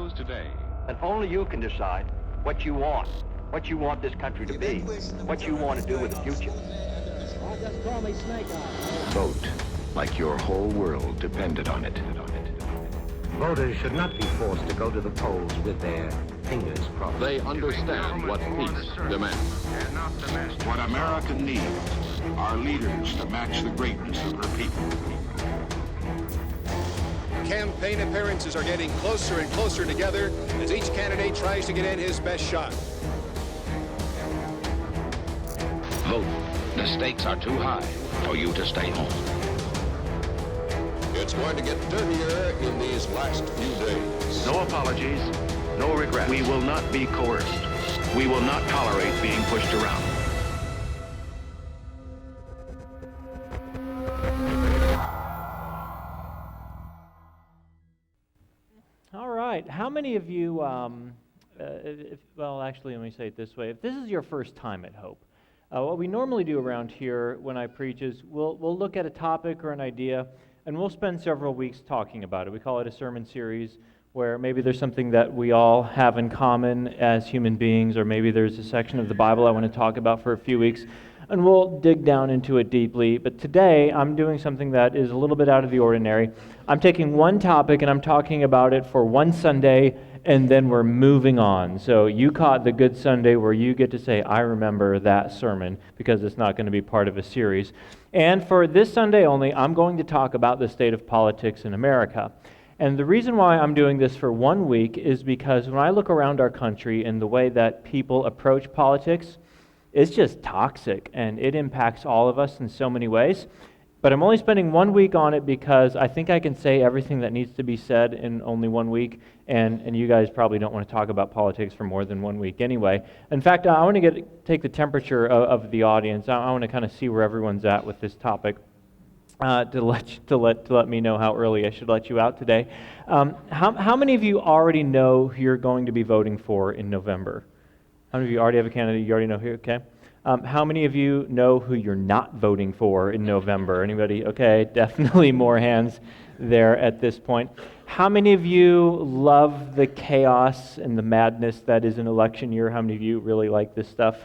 radios today. And only you can decide what you want this country to be, what you want to do with the future. Just call me Snake Eyes. Vote like your whole world depended on it. Voters should not be forced to go to the polls with their fingers crossed. They understand what peace demands. What America needs are leaders to match the greatness of her people. Campaign appearances are getting closer and closer together as each candidate tries to get in his best shot. Vote. The stakes are too high for you to stay home. It's going to get dirtier in these last few days. No apologies, no regrets. We will not be coerced. We will not tolerate being pushed around. All right. How many of you, well, actually, let me say it this way. If this is your first time at Hope, what we normally do around here when I preach is we'll look at a topic or an idea, and we'll spend several weeks talking about it. We call it a sermon series, where maybe there's something that we all have in common as human beings, or maybe there's a section of the Bible I want to talk about for a few weeks, and we'll dig down into it deeply. But today, I'm doing something that is a little bit out of the ordinary. I'm taking one topic, and I'm talking about it for one Sunday, and then we're moving on. So you caught the good Sunday where you get to say, I remember that sermon, because it's not going to be part of a series. And for this Sunday only, I'm going to talk about the state of politics in America. And the reason why I'm doing this for 1 week is because when I look around our country and the way that people approach politics, it's just toxic, and it impacts all of us in so many ways. But I'm only spending 1 week on it because I think I can say everything that needs to be said in only 1 week, and you guys probably don't want to talk about politics for more than 1 week anyway. In fact, I want to take the temperature of the audience. I want to kind of see where everyone's at with this topic to let me know how early I should let you out today. How many of you already know who you're going to be voting for in November? How many of you already have a candidate you already know who? Okay. How many of you know who you're not voting for in November? Anybody? Okay, definitely more hands there at this point. How many of you love the chaos and the madness that is an election year? How many of you really like this stuff?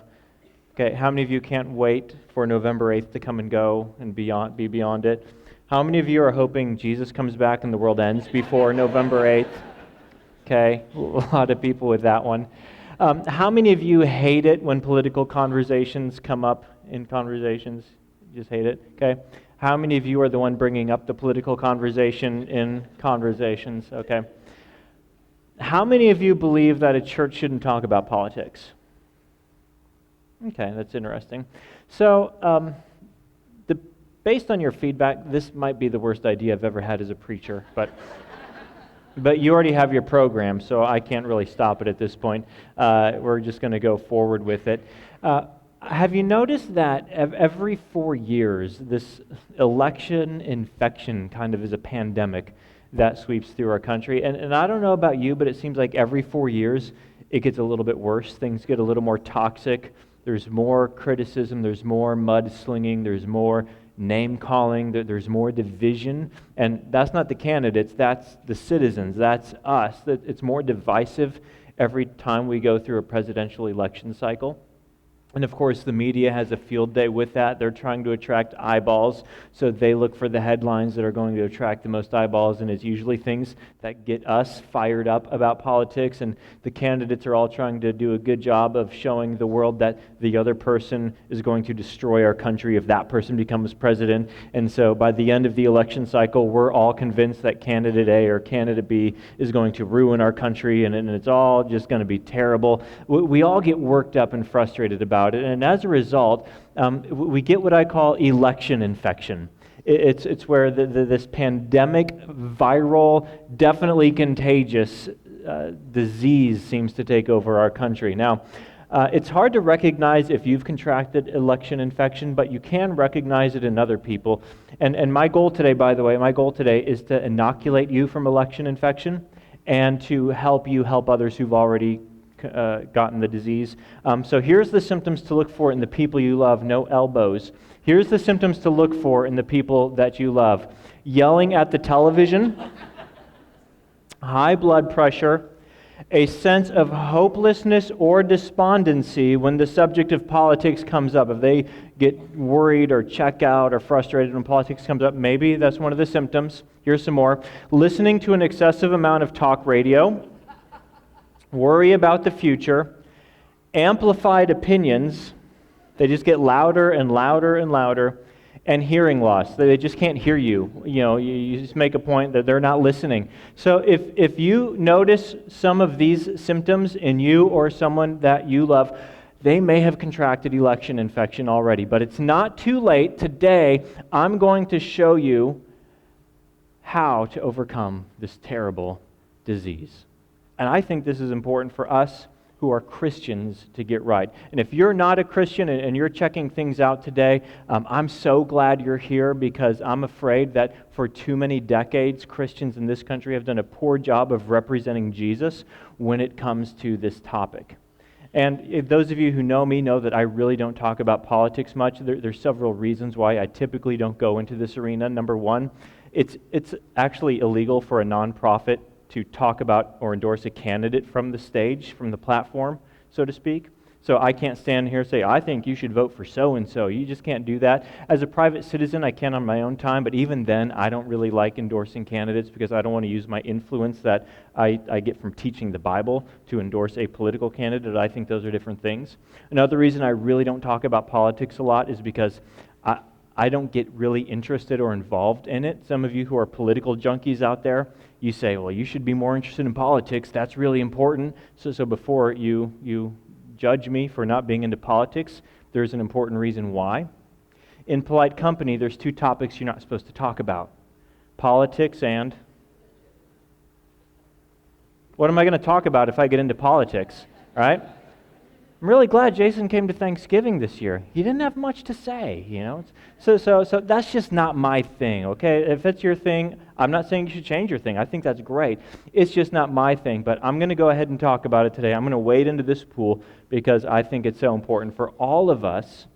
Okay, how many of you can't wait for November 8th to come and go and be beyond it? How many of you are hoping Jesus comes back and the world ends before November 8th? Okay, a lot of people with that one. How many of you hate it when political conversations come up in conversations? You just hate it? Okay. How many of you are the one bringing up the political conversation in conversations? Okay. How many of you believe that a church shouldn't talk about politics? Okay, that's interesting. So, based on your feedback, this might be the worst idea I've ever had as a preacher, but you already have your program, so I can't really stop it at this point. We're just going to go forward with it. Have you noticed that every 4 years, this election infection kind of is a pandemic that sweeps through our country? And I don't know about you, but it seems like every 4 years, it gets a little bit worse. Things get a little more toxic. There's more criticism. There's more mudslinging. There's more name-calling, there's more division, and that's not the candidates, that's the citizens, that's us. It's more divisive every time we go through a presidential election cycle. And of course, the media has a field day with that. They're trying to attract eyeballs, so they look for the headlines that are going to attract the most eyeballs, and it's usually things that get us fired up about politics, and the candidates are all trying to do a good job of showing the world that the other person is going to destroy our country if that person becomes president. And so by the end of the election cycle, we're all convinced that candidate A or candidate B is going to ruin our country, and it's all just going to be terrible. We all get worked up and frustrated about it, and as a result, we get what I call election infection. It's where this pandemic, viral, definitely contagious disease seems to take over our country. Now, it's hard to recognize if you've contracted election infection, but you can recognize it in other people. And my goal today, by the way, is to inoculate you from election infection and to help you help others who've already gotten the disease. So here's the symptoms to look for in the people you love. No elbows. Here's the symptoms to look for in the people that you love. Yelling at the television, high blood pressure, a sense of hopelessness or despondency when the subject of politics comes up. If they get worried or check out or frustrated when politics comes up, maybe that's one of the symptoms. Here's some more. Listening to an excessive amount of talk radio, worry about the future, amplified opinions, they just get louder and louder and louder, and hearing loss. They just can't hear you. You just make a point that they're not listening. So if you notice some of these symptoms in you or someone that you love, they may have contracted election infection already. But it's not too late. Today, I'm going to show you how to overcome this terrible disease. And I think this is important for us who are Christians to get right. And if you're not a Christian and you're checking things out today, I'm so glad you're here, because I'm afraid that for too many decades, Christians in this country have done a poor job of representing Jesus when it comes to this topic. And if those of you who know me know that I really don't talk about politics much. There's several reasons why I typically don't go into this arena. Number one, it's actually illegal for a nonprofit to talk about or endorse a candidate from the stage, from the platform, so to speak. So I can't stand here and say, I think you should vote for so-and-so. You just can't do that. As a private citizen, I can on my own time, but even then, I don't really like endorsing candidates because I don't want to use my influence that I get from teaching the Bible to endorse a political candidate. I think those are different things. Another reason I really don't talk about politics a lot is because I don't get really interested or involved in it. Some of you who are political junkies out there, you say, well, you should be more interested in politics. That's really important. So before you judge me for not being into politics, there's an important reason why. In polite company, there's two topics you're not supposed to talk about: politics and... What am I going to talk about if I get into politics, right? I'm really glad Jason came to Thanksgiving this year. He didn't have much to say, So that's just not my thing, okay? If it's your thing, I'm not saying you should change your thing. I think that's great. It's just not my thing, but I'm going to go ahead and talk about it today. I'm going to wade into this pool because I think it's so important for all of us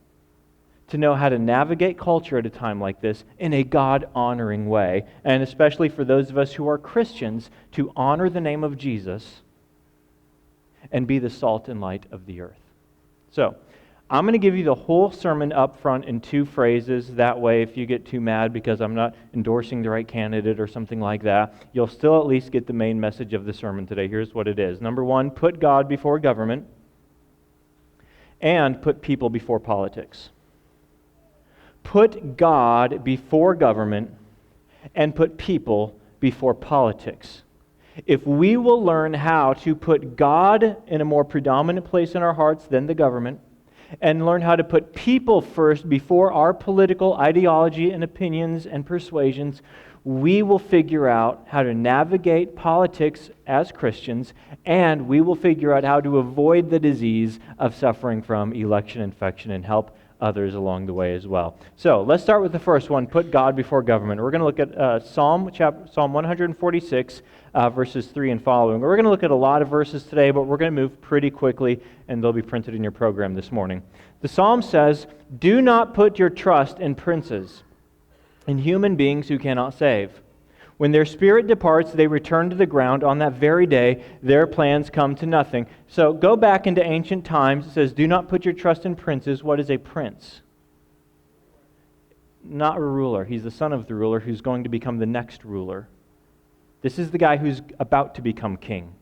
to know how to navigate culture at a time like this in a God-honoring way, and especially for those of us who are Christians, to honor the name of Jesus and be the salt and light of the earth. So, I'm going to give you the whole sermon up front in two phrases. That way, if you get too mad because I'm not endorsing the right candidate or something like that, you'll still at least get the main message of the sermon today. Here's what it is. Number one, put God before government, and put people before politics. Put God before government, and put people before politics. If we will learn how to put God in a more predominant place in our hearts than the government, and learn how to put people first before our political ideology and opinions and persuasions, we will figure out how to navigate politics as Christians, and we will figure out how to avoid the disease of suffering from election infection and help others along the way as well. So let's start with the first one, put God before government. We're going to look at Psalm 146, verses 3 and following. We're going to look at a lot of verses today, but we're going to move pretty quickly, and they'll be printed in your program this morning. The Psalm says, "Do not put your trust in princes, in human beings who cannot save. When their spirit departs, they return to the ground. On that very day, their plans come to nothing." So go back into ancient times. It says, do not put your trust in princes. What is a prince? Not a ruler. He's the son of the ruler who's going to become the next ruler. This is the guy who's about to become king.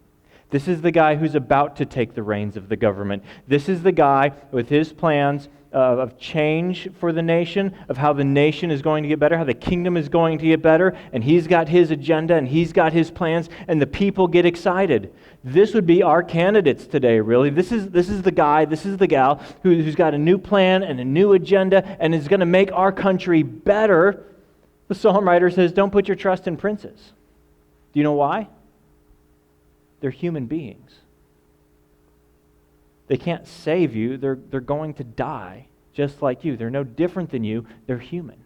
This is the guy who's about to take the reins of the government. This is the guy with his plans of change for the nation, of how the nation is going to get better, how the kingdom is going to get better, and he's got his agenda and he's got his plans, and the people get excited. This would be our candidates today, really. This is the guy, this is the gal who's got a new plan and a new agenda and is going to make our country better. The psalm writer says, don't put your trust in princes. Do you know why? They're human beings. They can't save you. They're going to die just like you. They're no different than you. They're human.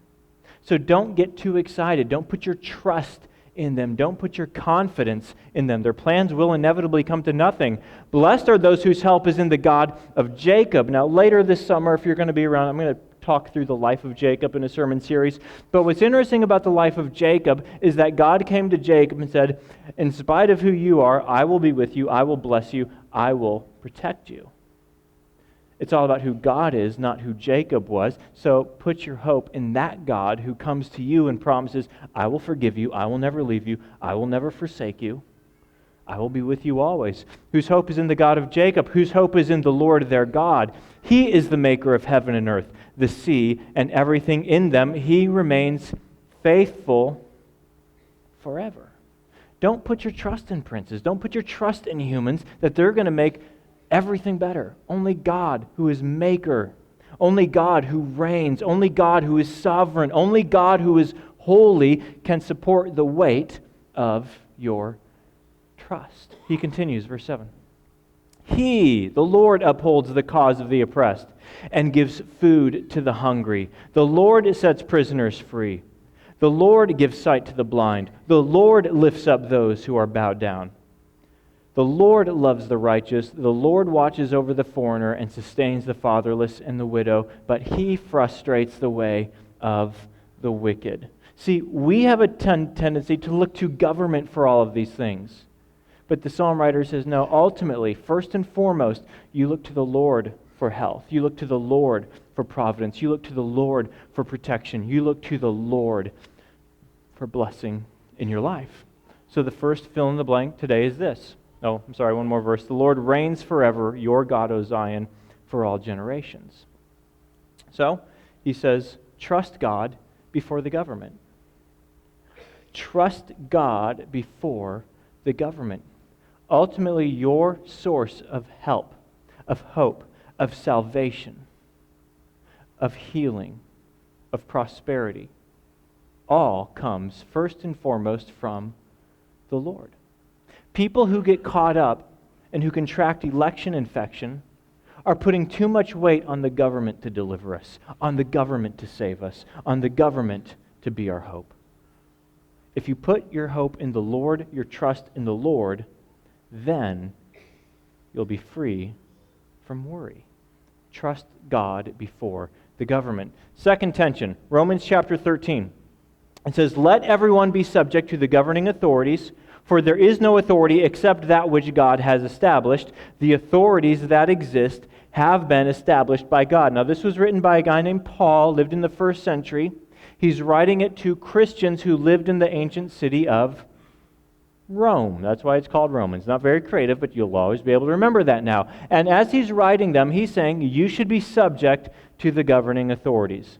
So don't get too excited. Don't put your trust in them. Don't put your confidence in them. Their plans will inevitably come to nothing. Blessed are those whose help is in the God of Jacob. Now, later this summer, if you're going to be around, I'm going to talk through the life of Jacob in a sermon series. But what's interesting about the life of Jacob is that God came to Jacob and said, in spite of who you are, I will be with you, I will bless you, I will protect you. It's all about who God is, not who Jacob was. So put your hope in that God who comes to you and promises, I will forgive you, I will never leave you, I will never forsake you, I will be with you always. Whose hope is in the God of Jacob, whose hope is in the Lord their God. He is the maker of heaven and earth, the sea, and everything in them. He remains faithful forever. Don't put your trust in princes. Don't put your trust in humans that they're going to make everything better. Only God who is maker, only God who reigns, only God who is sovereign, only God who is holy can support the weight of your trust. He continues, verse 7. He, the Lord, upholds the cause of the oppressed and gives food to the hungry. The Lord sets prisoners free. The Lord gives sight to the blind. The Lord lifts up those who are bowed down. The Lord loves the righteous. The Lord watches over the foreigner and sustains the fatherless and the widow, but He frustrates the way of the wicked. See, we have a tendency to look to government for all of these things. But the psalm writer says, no, ultimately, first and foremost, you look to the Lord for health. You look to the Lord for providence. You look to the Lord for protection. You look to the Lord for blessing in your life. So the first fill in the blank today is this. Oh, I'm sorry, one more verse. The Lord reigns forever, your God, O Zion, for all generations. So, he says, trust God before the government. Trust God before the government. Ultimately, your source of help, of hope, of salvation, of healing, of prosperity, all comes first and foremost from the Lord. People who get caught up and who contract election infection are putting too much weight on the government to deliver us, on the government to save us, on the government to be our hope. If you put your hope in the Lord, your trust in the Lord, then you'll be free from worry. Trust God before the government. Second tension, Romans chapter 13. It says, let everyone be subject to the governing authorities, for there is no authority except that which God has established. The authorities that exist have been established by God. Now, this was written by a guy named Paul, lived in the first century. He's writing it to Christians who lived in the ancient city of Rome. That's why it's called Romans. Not very creative, but you'll always be able to remember that now. And as he's writing them, he's saying, you should be subject to the governing authorities.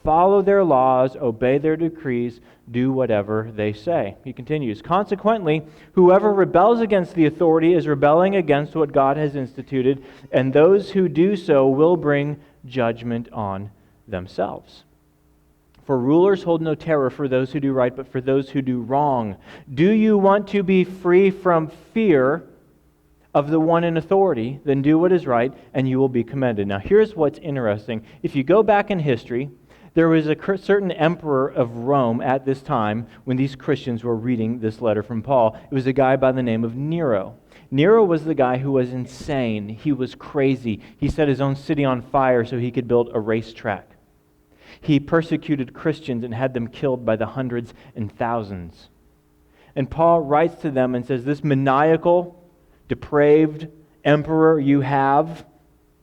Follow their laws, obey their decrees, do whatever they say. He continues, consequently, whoever rebels against the authority is rebelling against what God has instituted, and those who do so will bring judgment on themselves. For rulers hold no terror for those who do right, but for those who do wrong. Do you want to be free from fear of the one in authority? Then do what is right, and you will be commended. Now, here's what's interesting. If you go back in history, there was a certain emperor of Rome at this time when these Christians were reading this letter from Paul. It was a guy by the name of Nero. Nero was the guy who was insane. He was crazy. He set his own city on fire so he could build a racetrack. He persecuted Christians and had them killed by the hundreds and thousands. And Paul writes to them and says, this maniacal, depraved emperor you have,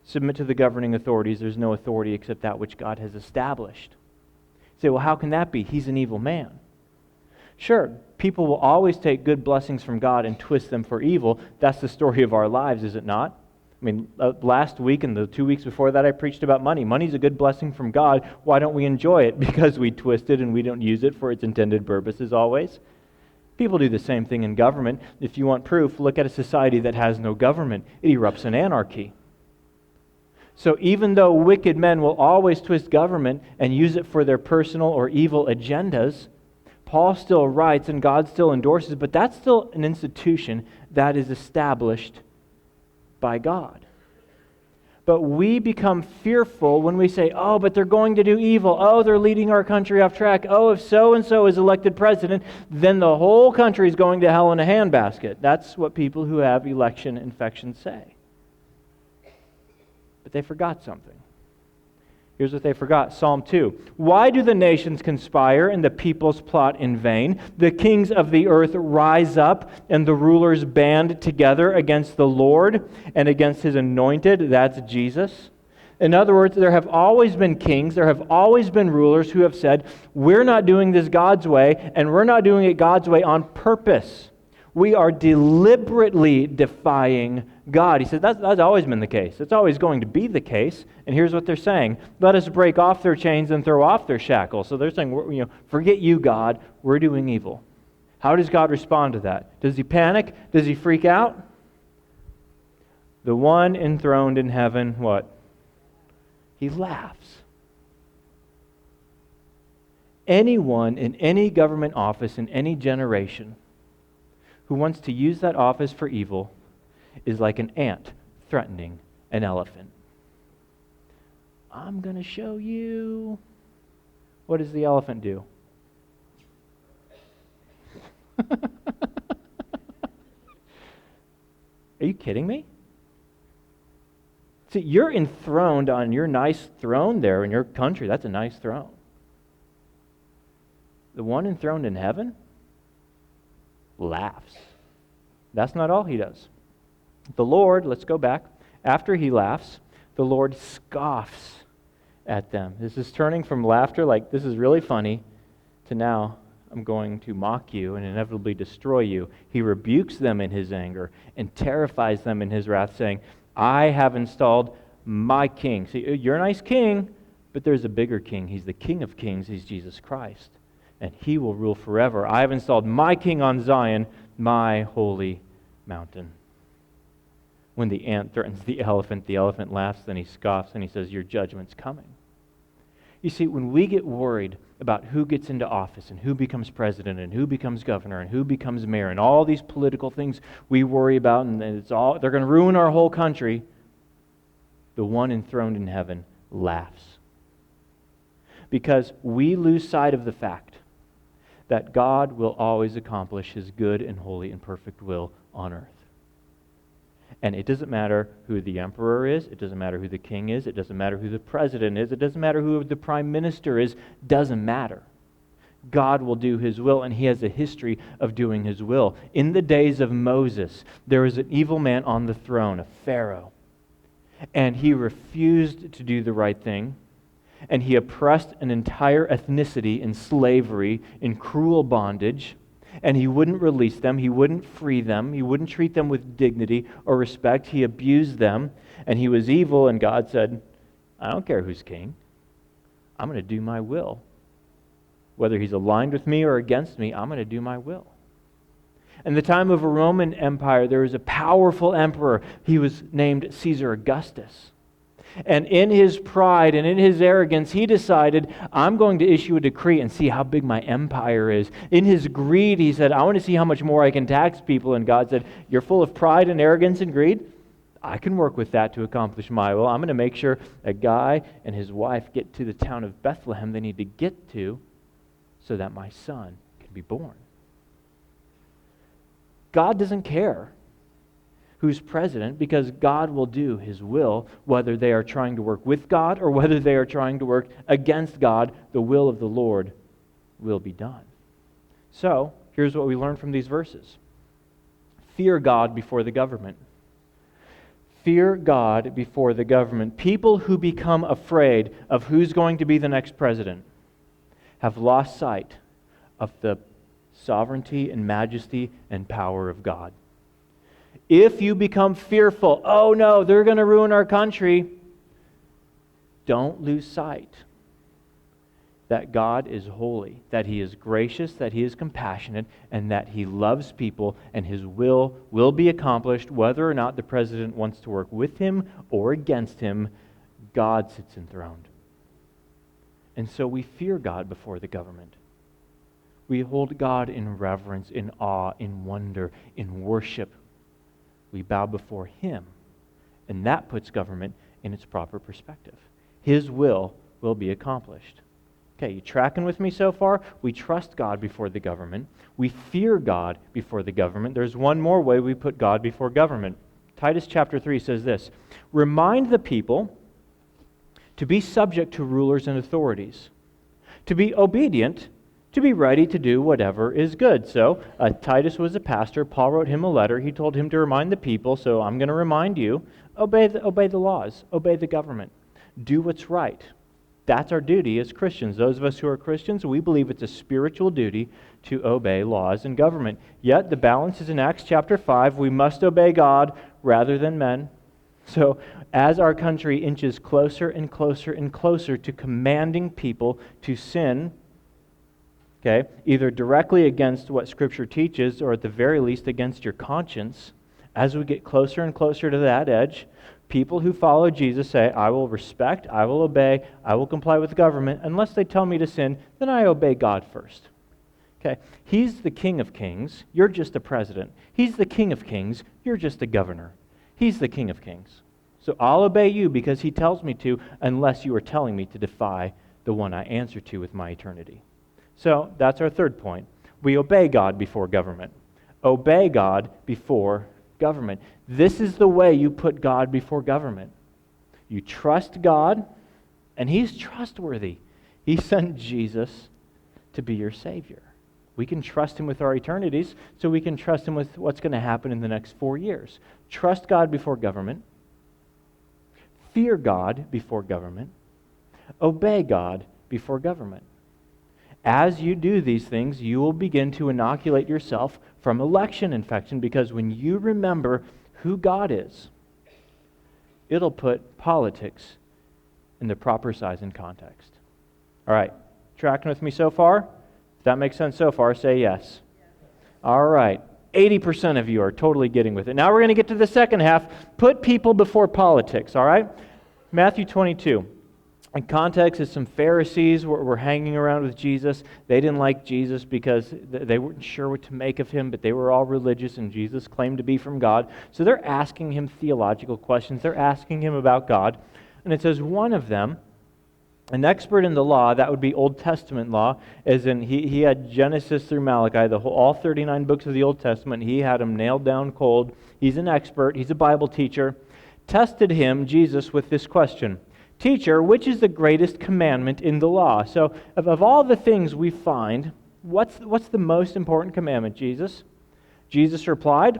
submit to the governing authorities. There's no authority except that which God has established. You say, well, how can that be? He's an evil man. Sure, people will always take good blessings from God and twist them for evil. That's the story of our lives, is it not? I mean, last week and the 2 weeks before that, I preached about money. Money's a good blessing from God. Why don't we enjoy it? Because we twist it and we don't use it for its intended purposes always. People do the same thing in government. If you want proof, look at a society that has no government. It erupts in anarchy. So even though wicked men will always twist government and use it for their personal or evil agendas, Paul still writes and God still endorses, but that's still an institution that is established by God. But we become fearful when we say, oh, but they're going to do evil. Oh, they're leading our country off track. Oh, if so-and-so is elected president, then the whole country is going to hell in a handbasket. That's what people who have election infection say. But they forgot something. Here's what they forgot. Psalm 2. Why do the nations conspire and the peoples plot in vain? The kings of the earth rise up and the rulers band together against the Lord and against his anointed. That's Jesus. In other words, there have always been kings, there have always been rulers who have said, we're not doing this God's way, and we're not doing it God's way on purpose. We are deliberately defying God. He said that's always been the case. It's always going to be the case. And here's what they're saying. Let us break off their chains and throw off their shackles. So they're saying, forget you, God. We're doing evil. How does God respond to that? Does he panic? Does he freak out? The one enthroned in heaven, what? He laughs. Anyone in any government office in any generation who wants to use that office for evil is like an ant threatening an elephant. I'm going to show you. What does the elephant do? Are you kidding me? See, you're enthroned on your nice throne there in your country. That's a nice throne. The one enthroned in heaven laughs. That's not all he does. The Lord, let's go back, after he laughs, the Lord scoffs at them. This is turning from laughter, like this is really funny, to now I'm going to mock you and inevitably destroy you. He rebukes them in his anger and terrifies them in his wrath, saying, I have installed my king. See, you're a nice king, but there's a bigger king. He's the King of kings. He's Jesus Christ. And he will rule forever. I have installed my king on Zion, my holy mountain. When the ant threatens the elephant laughs, then he scoffs and he says, your judgment's coming. You see, when we get worried about who gets into office and who becomes president and who becomes governor and who becomes mayor and all these political things we worry about, and they're going to ruin our whole country, the one enthroned in heaven laughs. Because we lose sight of the fact that God will always accomplish his good and holy and perfect will on earth. And it doesn't matter who the emperor is, it doesn't matter who the king is, it doesn't matter who the president is, it doesn't matter who the prime minister is, doesn't matter. God will do his will, and he has a history of doing his will. In the days of Moses, there was an evil man on the throne, a Pharaoh. And he refused to do the right thing, and he oppressed an entire ethnicity in slavery, in cruel bondage, and he wouldn't release them, he wouldn't free them, he wouldn't treat them with dignity or respect. He abused them, and he was evil, and God said, I don't care who's king. I'm going to do my will. Whether he's aligned with me or against me, I'm going to do my will. In the time of a Roman Empire, there was a powerful emperor. He was named Caesar Augustus. And in his pride and in his arrogance, he decided, I'm going to issue a decree and see how big my empire is. In his greed, he said, I want to see how much more I can tax people. And God said, you're full of pride and arrogance and greed? I can work with that to accomplish my will. I'm going to make sure a guy and his wife get to the town of Bethlehem they need to get to so that my son can be born. God doesn't care who's president, because God will do his will, whether they are trying to work with God or whether they are trying to work against God. The will of the Lord will be done. So, here's what we learn from these verses. Fear God before the government. Fear God before the government. People who become afraid of who's going to be the next president have lost sight of the sovereignty and majesty and power of God. If you become fearful, oh no, they're going to ruin our country, don't lose sight that God is holy, that he is gracious, that he is compassionate, and that he loves people, and his will be accomplished whether or not the president wants to work with him or against him. God sits enthroned. And so we fear God before the government. We hold God in reverence, in awe, in wonder, in worship. We bow before him, and that puts government in its proper perspective. His will be accomplished. Okay, you tracking with me so far? We trust God before the government. We fear God before the government. There's one more way we put God before government. Titus chapter 3 says this, remind the people to be subject to rulers and authorities, to be obedient, to be ready to do whatever is good. So Titus was a pastor. Paul wrote him a letter. He told him to remind the people, so I'm going to remind you, obey the laws, obey the government, do what's right. That's our duty as Christians. Those of us who are Christians, we believe it's a spiritual duty to obey laws and government. Yet the balance is in Acts chapter 5. We must obey God rather than men. So as our country inches closer and closer and closer to commanding people to sin, okay, either directly against what Scripture teaches or at the very least against your conscience, as we get closer and closer to that edge, people who follow Jesus say, I will respect, I will obey, I will comply with the government. Unless they tell me to sin, then I obey God first. Okay, He's the King of Kings, you're just a president. He's the King of Kings, you're just a governor. He's the King of Kings. So I'll obey you because He tells me to, unless you are telling me to defy the one I answer to with my eternity. So that's our third point. We obey God before government. Obey God before government. This is the way you put God before government. You trust God, and He's trustworthy. He sent Jesus to be your Savior. We can trust Him with our eternities, so we can trust Him with what's going to happen in the next 4 years. Trust God before government. Fear God before government. Obey God before government. As you do these things, you will begin to inoculate yourself from election infection, because when you remember who God is, it'll put politics in the proper size and context. All right, tracking with me so far? If that makes sense so far, say yes. All right, 80% of you are totally getting with it. Now we're going to get to the second half. Put people before politics, all right? Matthew 22. In context is some Pharisees were hanging around with Jesus. They didn't like Jesus because they weren't sure what to make of Him, but they were all religious, and Jesus claimed to be from God. So they're asking Him theological questions. They're asking Him about God. And it says one of them, an expert in the law, that would be Old Testament law, as in he had Genesis through Malachi, all 39 books of the Old Testament. He had them nailed down cold. He's an expert. He's a Bible teacher. Tested Him, Jesus, with this question. Teacher, which is the greatest commandment in the law? So, of all the things we find, what's the most important commandment, Jesus? Jesus replied,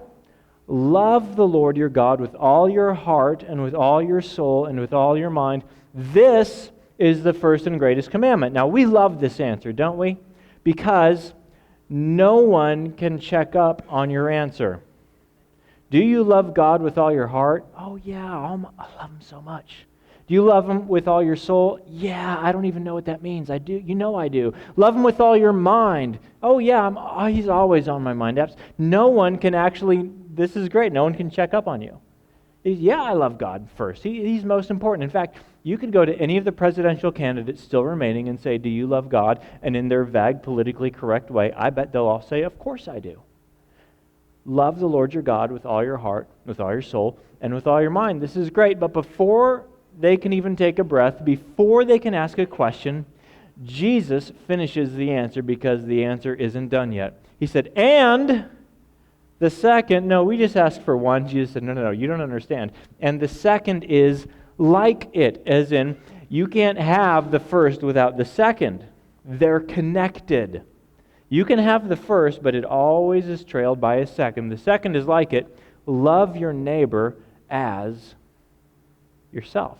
love the Lord your God with all your heart and with all your soul and with all your mind. This is the first and greatest commandment. Now, we love this answer, don't we? Because no one can check up on your answer. Do you love God with all your heart? Oh, yeah, I love Him so much. Do you love Him with all your soul? Yeah, I don't even know what that means. I do. You know I do. Love Him with all your mind. Oh yeah, He's always on my mind. No one can actually, this is great, no one can check up on you. Yeah, I love God first. He's most important. In fact, you could go to any of the presidential candidates still remaining and say, do you love God? And in their vague, politically correct way, I bet they'll all say, of course I do. Love the Lord your God with all your heart, with all your soul, and with all your mind. This is great, but before they can even take a breath, before they can ask a question, Jesus finishes the answer, because the answer isn't done yet. He said, and the second, no, we just asked for one. Jesus said, no, you don't understand. And the second is like it, as in, you can't have the first without the second. They're connected. You can have the first, but it always is trailed by a second. The second is like it. Love your neighbor as yourself.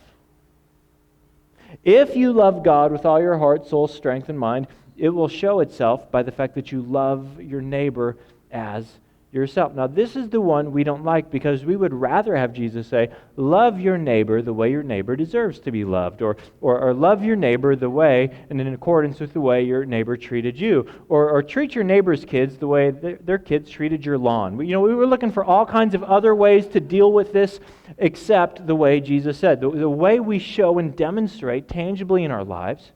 If you love God with all your heart, soul, strength, and mind, it will show itself by the fact that you love your neighbor as yourself. Now, this is the one we don't like, because we would rather have Jesus say, love your neighbor the way your neighbor deserves to be loved, or love your neighbor the way and in accordance with the way your neighbor treated you, or treat your neighbor's kids the way their kids treated your lawn. We were looking for all kinds of other ways to deal with this except the way Jesus said. The way we show and demonstrate tangibly in our lives,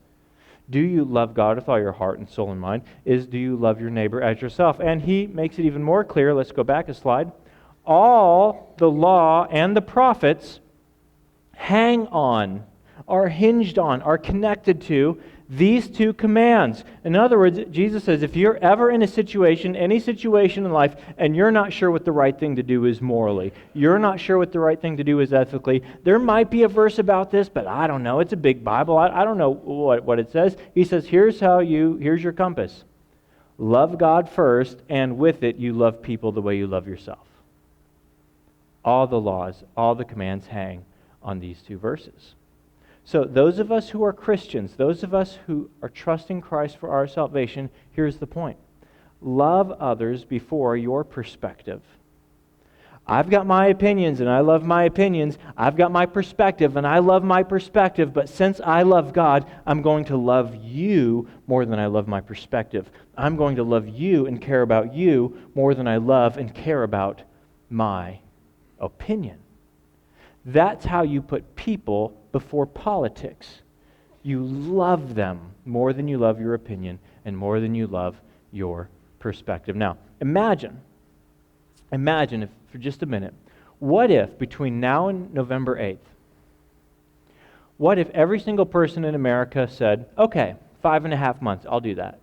do you love God with all your heart and soul and mind, is do you love your neighbor as yourself? And he makes it even more clear. Let's go back a slide. All the law and the prophets hang on, are hinged on, are connected to these two commands. In other words, Jesus says, if you're ever in a situation, any situation in life, and you're not sure what the right thing to do is morally, you're not sure what the right thing to do is ethically, there might be a verse about this, but I don't know. It's a big Bible. I don't know what it says. He says, here's your compass. Love God first, and with it, you love people the way you love yourself. All the laws, all the commands hang on these two verses. So those of us who are Christians, those of us who are trusting Christ for our salvation, here's the point. Love others before your perspective. I've got my opinions and I love my opinions. I've got my perspective and I love my perspective. But since I love God, I'm going to love you more than I love my perspective. I'm going to love you and care about you more than I love and care about my opinion. That's how you put people before politics. You love them more than you love your opinion and more than you love your perspective. Now, imagine if for just a minute, what if between now and November 8th, what if every single person in America said, okay, 5.5 months, I'll do that.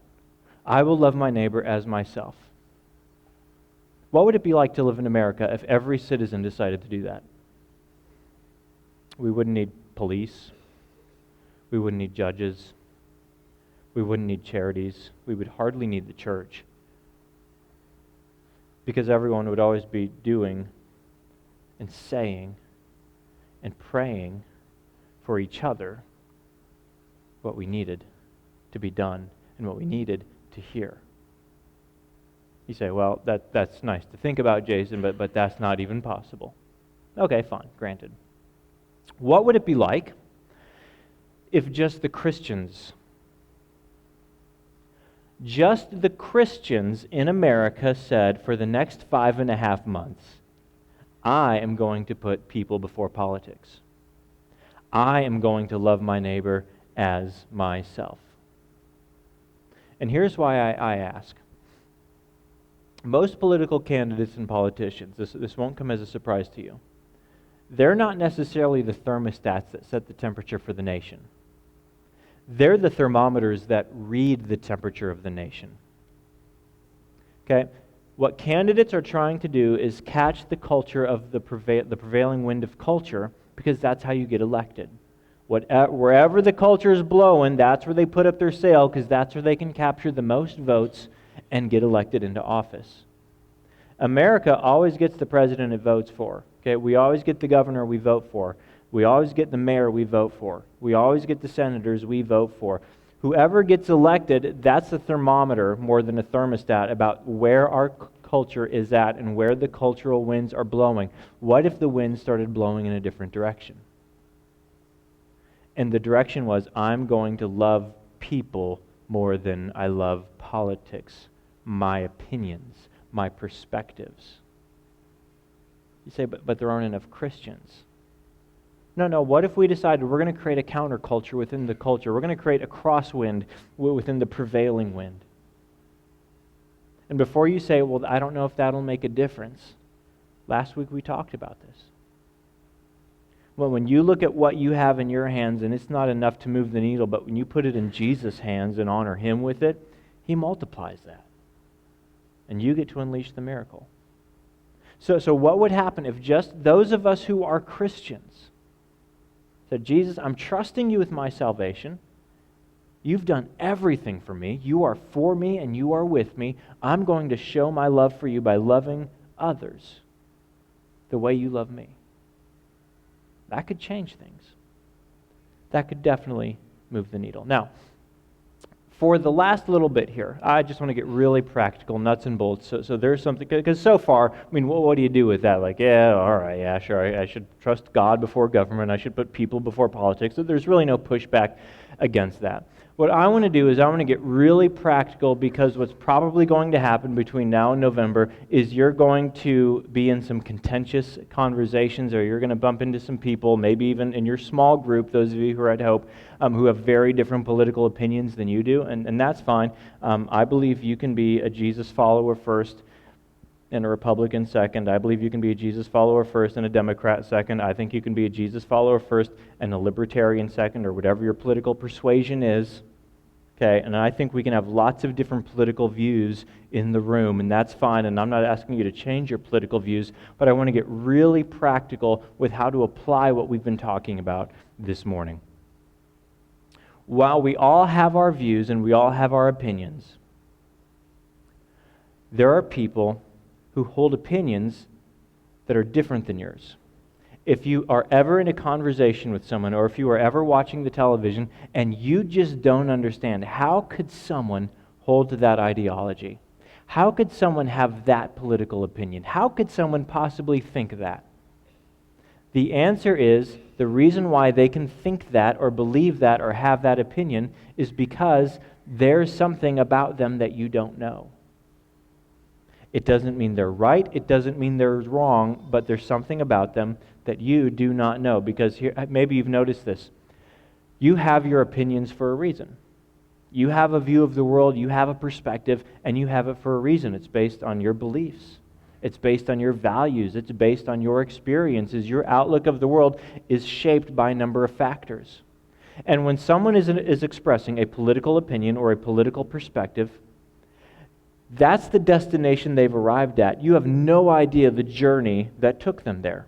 I will love my neighbor as myself. What would it be like to live in America if every citizen decided to do that? We wouldn't need police. We wouldn't need judges. We wouldn't need charities. We would hardly need the church. Because everyone would always be doing and saying and praying for each other what we needed to be done and what we needed to hear. You say, well, that's nice to think about, Jason, but that's not even possible. Okay, fine, granted. What would it be like if just the Christians in America said, for the next 5.5 months, I am going to put people before politics. I am going to love my neighbor as myself. And here's why I ask. Most political candidates and politicians, this won't come as a surprise to you, they're not necessarily the thermostats that set the temperature for the nation. They're the thermometers that read the temperature of the nation. Okay? What candidates are trying to do is catch the culture of the prevailing wind of culture, because that's how you get elected. Wherever the culture is blowing, that's where they put up their sail, because that's where they can capture the most votes and get elected into office. America always gets the president it votes for. Okay? We always get the governor we vote for. We always get the mayor we vote for. We always get the senators we vote for. Whoever gets elected, that's a thermometer more than a thermostat about where our culture is at and where the cultural winds are blowing. What if the wind started blowing in a different direction? And the direction was, I'm going to love people more than I love politics, my opinions, my perspectives. You say, but there aren't enough Christians. No, what if we decided we're going to create a counterculture within the culture? We're going to create a crosswind within the prevailing wind. And before you say, well, I don't know if that'll make a difference, last week we talked about this. Well, when you look at what you have in your hands, and it's not enough to move the needle, but when you put it in Jesus' hands and honor Him with it, He multiplies that. And you get to unleash the miracle. So what would happen if just those of us who are Christians said, Jesus, I'm trusting you with my salvation. You've done everything for me. You are for me and you are with me. I'm going to show my love for you by loving others the way you love me. That could change things. That could definitely move the needle. Now, for the last little bit here, I just want to get really practical, nuts and bolts. So there's something, because so far, I mean, what do you do with that? Like, yeah, all right, yeah, sure, I should trust God before government. I should put people before politics. So there's really no pushback against that. What I want to do is I want to get really practical, because what's probably going to happen between now and November is you're going to be in some contentious conversations, or you're going to bump into some people, maybe even in your small group, those of you who are at Hope, who have very different political opinions than you do, and that's fine. I believe you can be a Jesus follower first and a Republican second. I believe you can be a Jesus follower first and a Democrat second. I think you can be a Jesus follower first and a Libertarian second, or whatever your political persuasion is. Okay, and I think we can have lots of different political views in the room, and that's fine, and I'm not asking you to change your political views, but I want to get really practical with how to apply what we've been talking about this morning. While we all have our views and we all have our opinions, there are people who hold opinions that are different than yours. If you are ever in a conversation with someone, or if you are ever watching the television and you just don't understand, how could someone hold to that ideology? How could someone have that political opinion? How could someone possibly think that? The answer is, the reason why they can think that or believe that or have that opinion is because there's something about them that you don't know. It doesn't mean they're right, it doesn't mean they're wrong, but there's something about them that you do not know. Because here, maybe you've noticed this. You have your opinions for a reason. You have a view of the world, you have a perspective, and you have it for a reason. It's based on your beliefs. It's based on your values. It's based on your experiences. Your outlook of the world is shaped by a number of factors. And when someone is expressing a political opinion or a political perspective, that's the destination they've arrived at. You have no idea the journey that took them there.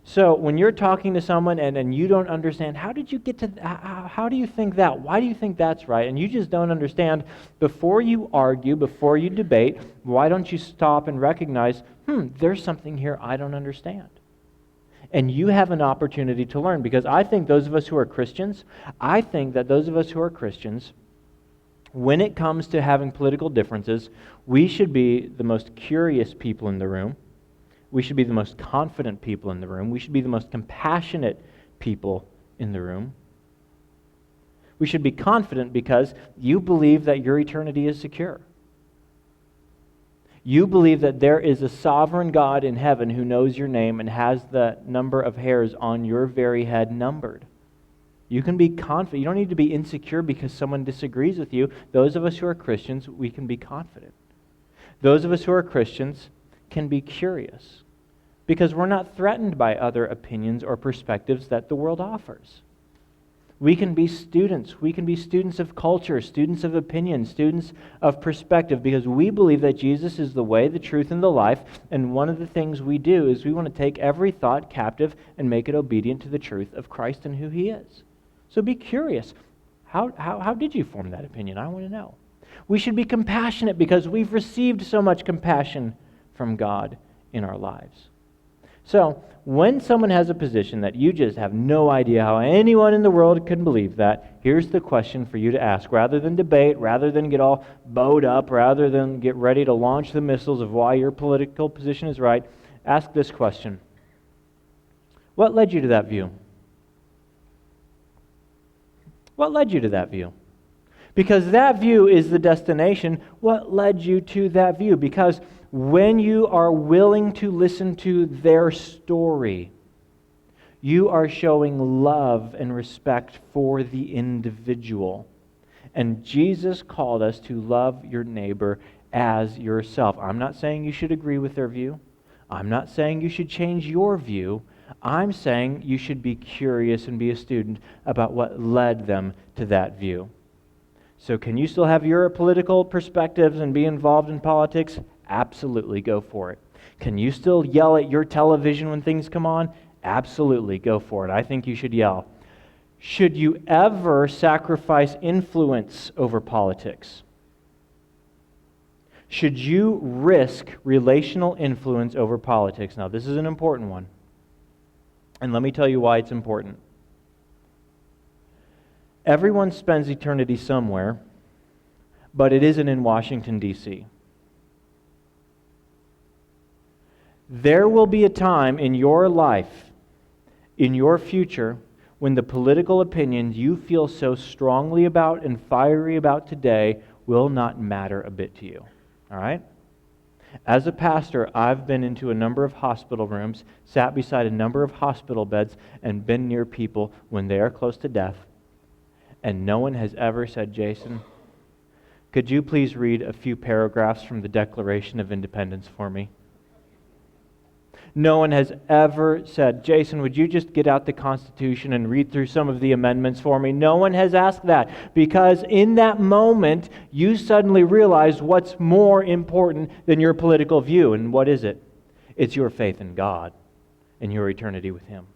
So when you're talking to someone and you don't understand, how did you get to, how do you think that? Why do you think that's right? And you just don't understand, before you argue, before you debate, why don't you stop and recognize, there's something here I don't understand. And you have an opportunity to learn, because I think those of us who are Christians, when it comes to having political differences, we should be the most curious people in the room. We should be the most confident people in the room. We should be the most compassionate people in the room. We should be confident because you believe that your eternity is secure. You believe that there is a sovereign God in heaven who knows your name and has the number of hairs on your very head numbered. You can be confident. You don't need to be insecure because someone disagrees with you. Those of us who are Christians, we can be confident. Those of us who are Christians can be curious because we're not threatened by other opinions or perspectives that the world offers. We can be students. We can be students of culture, students of opinion, students of perspective, because we believe that Jesus is the way, the truth, and the life. And one of the things we do is we want to take every thought captive and make it obedient to the truth of Christ and who He is. So be curious. How did you form that opinion? I want to know. We should be compassionate because we've received so much compassion from God in our lives. So when someone has a position that you just have no idea how anyone in the world can believe that, here's the question for you to ask. Rather than debate, rather than get all bowed up, rather than get ready to launch the missiles of why your political position is right, ask this question. What led you to that view? What led you to that view? Because that view is the destination. What led you to that view? Because when you are willing to listen to their story, you are showing love and respect for the individual. And Jesus called us to love your neighbor as yourself. I'm not saying you should agree with their view. I'm not saying you should change your view. I'm saying you should be curious and be a student about what led them to that view. So can you still have your political perspectives and be involved in politics? Absolutely, go for it. Can you still yell at your television when things come on? Absolutely, go for it. I think you should yell. Should you ever sacrifice influence over politics? Should you risk relational influence over politics? Now, this is an important one. And let me tell you why it's important. Everyone spends eternity somewhere, but it isn't in Washington, D.C. There will be a time in your life, in your future, when the political opinions you feel so strongly about and fiery about today will not matter a bit to you. All right? As a pastor, I've been into a number of hospital rooms, sat beside a number of hospital beds, and been near people when they are close to death. And no one has ever said, Jason, could you please read a few paragraphs from the Declaration of Independence for me? No one has ever said, Jason, would you just get out the Constitution and read through some of the amendments for me? No one has asked that, because in that moment, you suddenly realize what's more important than your political view. And what is it? It's your faith in God and your eternity with Him.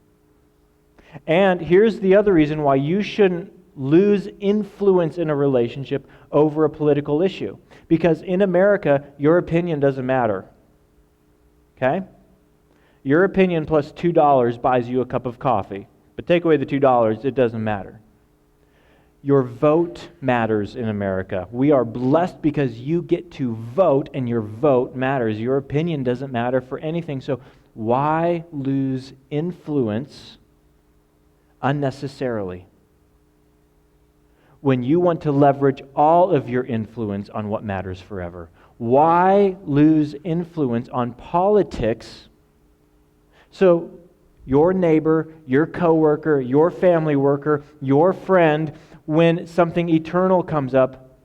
And here's the other reason why you shouldn't lose influence in a relationship over a political issue. Because in America, your opinion doesn't matter. Okay? Your opinion plus $2 buys you a cup of coffee. But take away the $2, it doesn't matter. Your vote matters in America. We are blessed because you get to vote, and your vote matters. Your opinion doesn't matter for anything. So why lose influence unnecessarily when you want to leverage all of your influence on what matters forever? Why lose influence on politics so your neighbor, your coworker, your family worker, your friend, when something eternal comes up,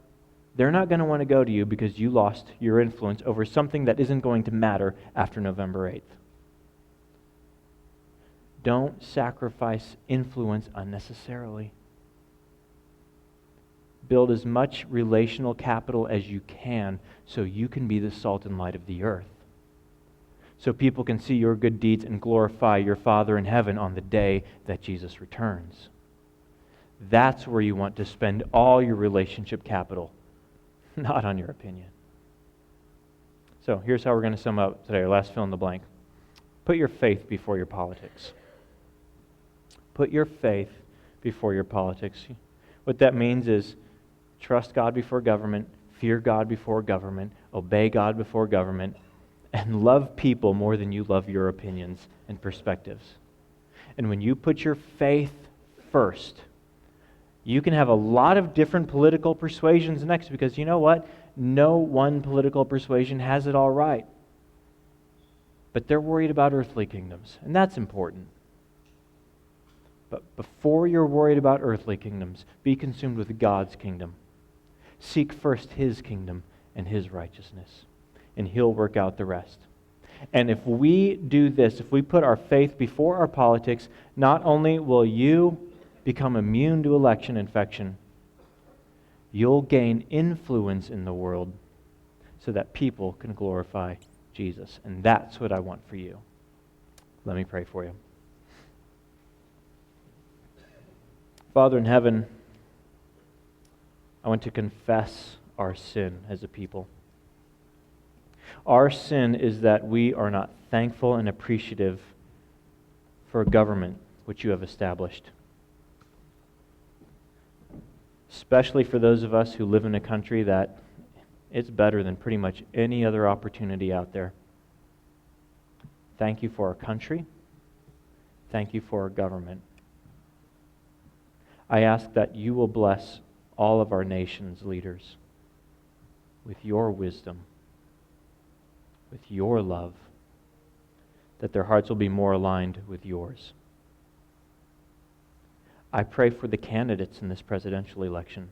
they're not going to want to go to you because you lost your influence over something that isn't going to matter after November 8th? Don't sacrifice influence unnecessarily. Build as much relational capital as you can so you can be the salt and light of the earth. So people can see your good deeds and glorify your Father in heaven on the day that Jesus returns. That's where you want to spend all your relationship capital, not on your opinion. So here's how we're going to sum up today, our last fill in the blank. Put your faith before your politics. Put your faith before your politics. What that means is trust God before government, fear God before government, obey God before government, and love people more than you love your opinions and perspectives. And when you put your faith first, you can have a lot of different political persuasions next, because you know what? No one political persuasion has it all right. But they're worried about earthly kingdoms, and that's important. But before you're worried about earthly kingdoms, be consumed with God's kingdom. Seek first His kingdom and His righteousness, and He'll work out the rest. And if we do this, if we put our faith before our politics, not only will you become immune to election infection, you'll gain influence in the world so that people can glorify Jesus. And that's what I want for you. Let me pray for you. Father in heaven, I want to confess our sin as a people. Our sin is that we are not thankful and appreciative for a government which you have established. Especially for those of us who live in a country that it's better than pretty much any other opportunity out there. Thank you for our country. Thank you for our government. I ask that you will bless all of our nation's leaders with your wisdom, with your love, that their hearts will be more aligned with yours. I pray for the candidates in this presidential election,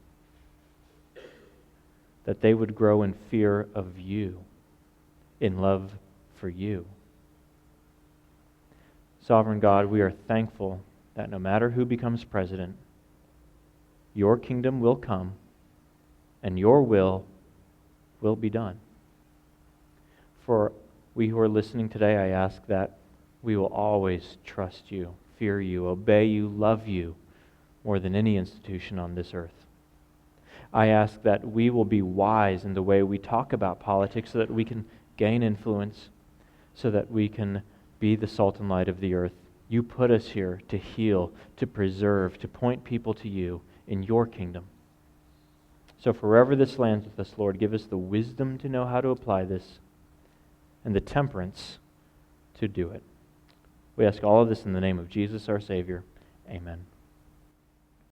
that they would grow in fear of you, in love for you. Sovereign God, we are thankful that no matter who becomes president, your kingdom will come and your will be done. For we who are listening today, I ask that we will always trust you, fear you, obey you, love you more than any institution on this earth. I ask that we will be wise in the way we talk about politics so that we can gain influence, so that we can be the salt and light of the earth. You put us here to heal, to preserve, to point people to you in your kingdom. So wherever this lands with us, Lord, give us the wisdom to know how to apply this and the temperance to do it. We ask all of this in the name of Jesus, our Savior. Amen.